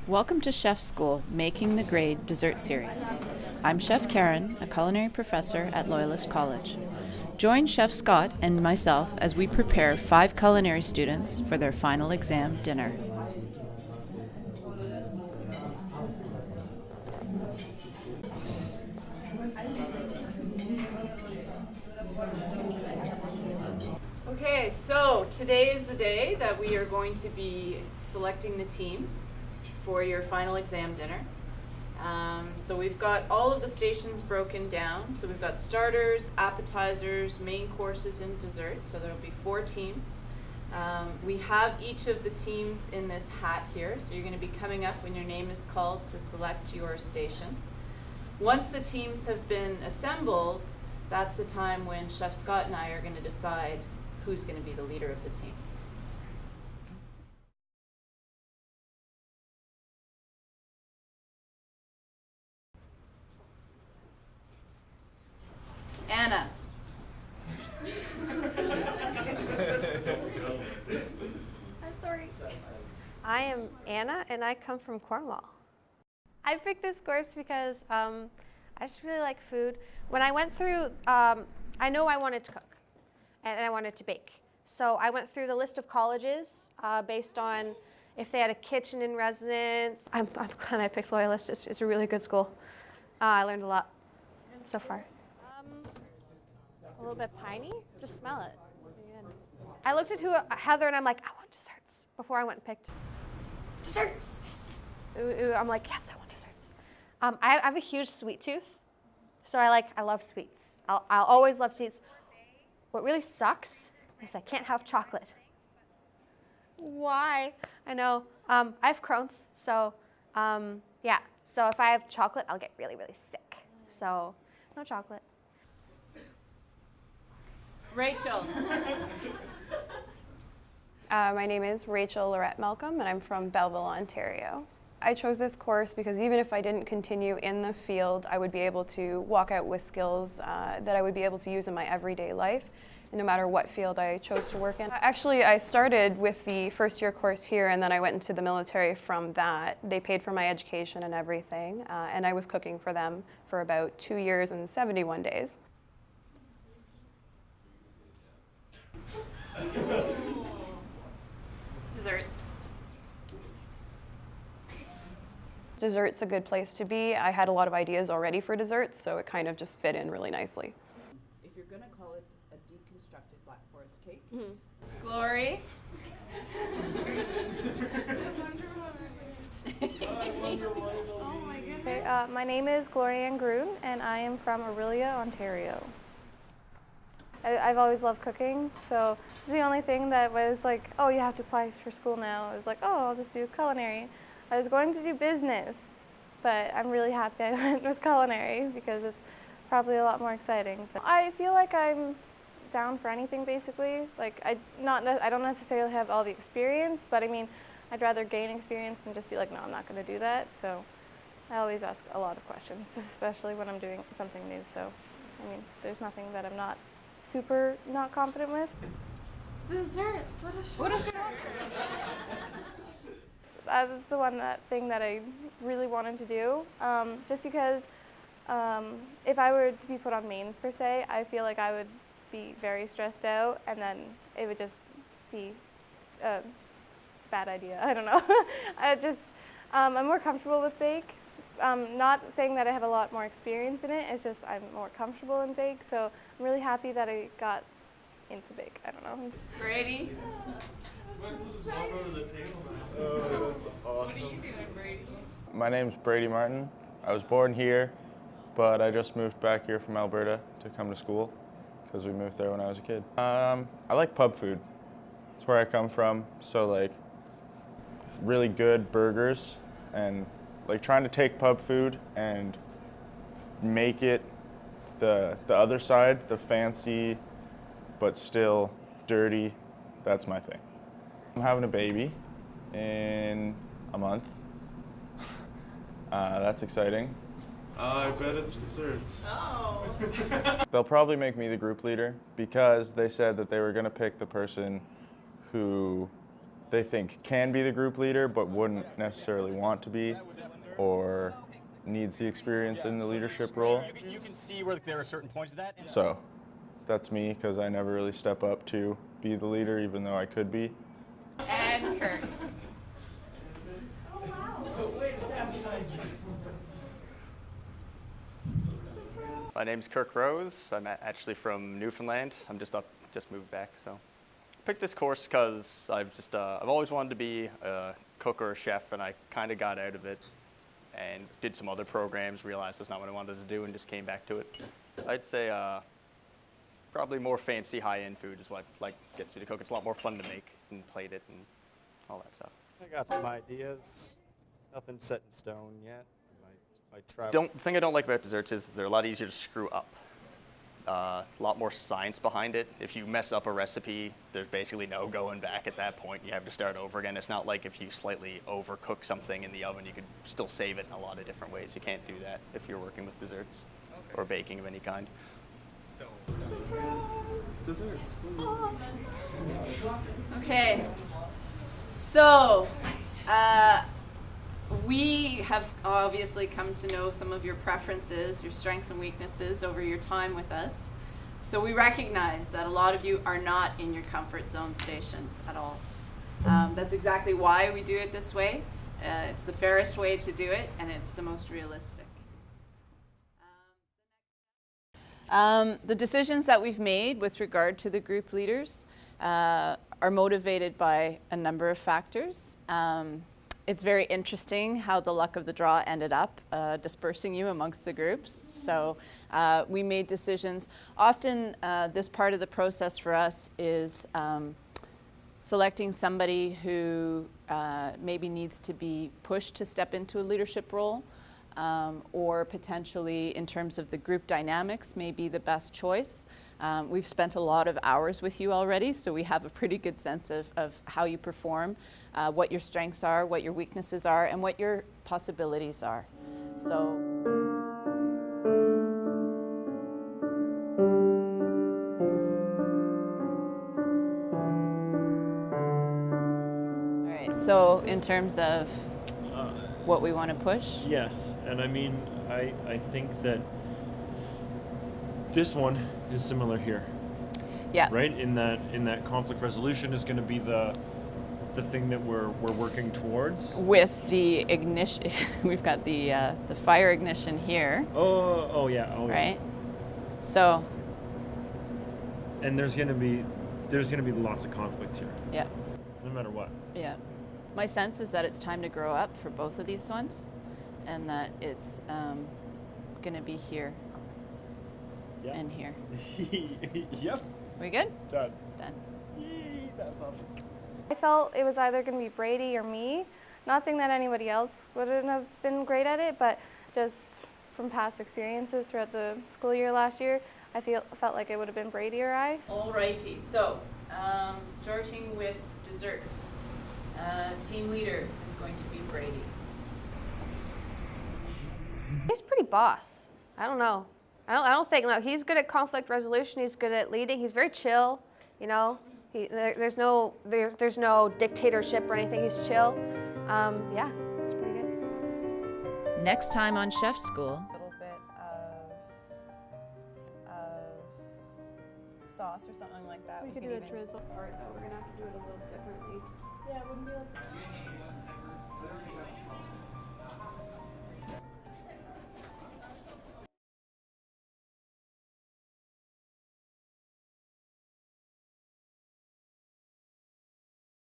Welcome to Chef School, Making the Grade Dessert Series. I'm Chef Karen, a culinary professor at Loyalist College. Join Chef Scott and myself as we prepare 5 culinary students for their final exam dinner. Okay, so today is the day that we are going to be selecting the teams for your final exam dinner. So we've got all of the stations broken down. So we've got starters, appetizers, main courses, and desserts. So there will be 4 teams. We have each of the teams in this hat here. So you're going to be coming up when your name is called to select your station. Once the teams have been assembled, that's the time when Chef Scott and I are going to decide who's going to be the leader of the team. Anna. I'm sorry. I am Anna, and I come from Cornwall. I picked this course because I just really like food. When I went through, I know I wanted to cook, and I wanted to bake. So I went through the list of colleges based on if they had a kitchen in residence. I'm glad I picked Loyalist. It's a really good school. I learned a lot so far. A little bit piney. Just smell it. I looked at Heather and I'm like, I want desserts before I went and picked desserts. Ooh, I'm like, yes, I want desserts. I have a huge sweet tooth, so I love sweets. I'll always love sweets. What really sucks is I can't have chocolate. Why? I know. I have Crohn's, so yeah. So if I have chocolate, I'll get really, really sick. So no chocolate. Rachel. My name is Rachel Lorette Malcolm, and I'm from Belleville, Ontario. I chose this course because even if I didn't continue in the field, I would be able to walk out with skills that I would be able to use in my everyday life, no matter what field I chose to work in. Actually, I started with the first year course here, and then I went into the military from that. They paid for my education and everything, and I was cooking for them for about 2 years and 71 days. Desserts. Dessert's a good place to be. I had a lot of ideas already for desserts, so it kind of just fit in really nicely. If you're going to call it a deconstructed Black Forest cake. Glory. Okay, my name is Gloria Ann Groon, and I am from Orillia, Ontario. I've always loved cooking, so it's the only thing that was like, oh, you have to apply for school now. I was like, oh, I'll just do culinary. I was going to do business, but I'm really happy I went with culinary because it's probably a lot more exciting. But I feel like I'm down for anything, basically. Like I don't necessarily have all the experience, but I mean, I'd rather gain experience than just be like, no, I'm not going to do that. So I always ask a lot of questions, especially when I'm doing something new. So I mean, there's nothing that I'm not super not confident with. Desserts. What a shock. That was the thing that I really wanted to do, just because if I were to be put on mains per se, I feel like I would be very stressed out, and then it would just be a bad idea. I don't know. I'm more comfortable with bake. Not saying that I have a lot more experience in it, it's just I'm more comfortable in bake, so I'm really happy that I got into bake. I don't know. Brady. That's awesome. What are you doing, Brady? My name's Brady Martin. I was born here, but I just moved back here from Alberta to come to school because we moved there when I was a kid. I like pub food. That's where I come from. So like really good burgers, and like trying to take pub food and make it the other side, the fancy but still dirty. That's my thing. I'm having a baby in a month. That's exciting. I bet it's desserts. Oh. They'll probably make me the group leader because they said that they were going to pick the person who they think can be the group leader but wouldn't necessarily want to be or needs the experience in the leadership role. You can see where there are certain points of that. So that's me, because I never really step up to be the leader even though I could be. And Kirk. My name's Kirk Rose. I'm actually from Newfoundland. I'm just moved back. So I picked this course because I've always wanted to be a cook or a chef, and I kind of got out of it and did some other programs, realized that's not what I wanted to do, and just came back to it. I'd say probably more fancy, high-end food is what gets me to cook. It's a lot more fun to make and plate it and all that stuff. I got some ideas. Nothing set in stone yet. I try. The thing I don't like about desserts is they're a lot easier to screw up. A lot more science behind it. If you mess up a recipe, there's basically no going back at that point. You have to start over again. It's not like if you slightly overcook something in the oven, you could still save it in a lot of different ways. You can't do that if you're working with desserts or baking of any kind. Desserts. Okay, so we have obviously come to know some of your preferences, your strengths and weaknesses over your time with us. So we recognize that a lot of you are not in your comfort zone stations at all. That's exactly why we do it this way. It's the fairest way to do it, and it's the most realistic. The decisions that we've made with regard to the group leaders are motivated by a number of factors. It's very interesting how the luck of the draw ended up dispersing you amongst the groups. So we made decisions. Often this part of the process for us is selecting somebody who maybe needs to be pushed to step into a leadership role, or potentially in terms of the group dynamics may be the best choice. We've spent a lot of hours with you already, so we have a pretty good sense of how you perform, what your strengths are, what your weaknesses are, and what your possibilities are. So. All right, so in terms of what we want to push? Yes, and I mean, I think that this one is similar here. Yeah. Right? In that conflict resolution is going to be the thing that we're working towards. With the ignition, we've got the fire ignition here. Oh yeah. Right. So. And there's going to be lots of conflict here. Yeah. No matter what. Yeah. My sense is that it's time to grow up for both of these ones, and that it's going to be here and here. Yep. We good? Done. Done. Yay, that's awesome. I felt it was either going to be Brady or me. Not saying that anybody else wouldn't have been great at it, but just from past experiences throughout the school year last year, I felt like it would have been Brady or I. Alrighty. So, starting with desserts. Team leader is going to be Brady. He's pretty boss. I don't know. I don't think. No, he's good at conflict resolution. He's good at leading. He's very chill. You know, there's no dictatorship or anything. He's chill. Yeah, it's pretty good. Next time on Chef School. A little bit of sauce or something like that. We could do a drizzle. Part that we're gonna have to do it a little differently. Yeah, it wouldn't be like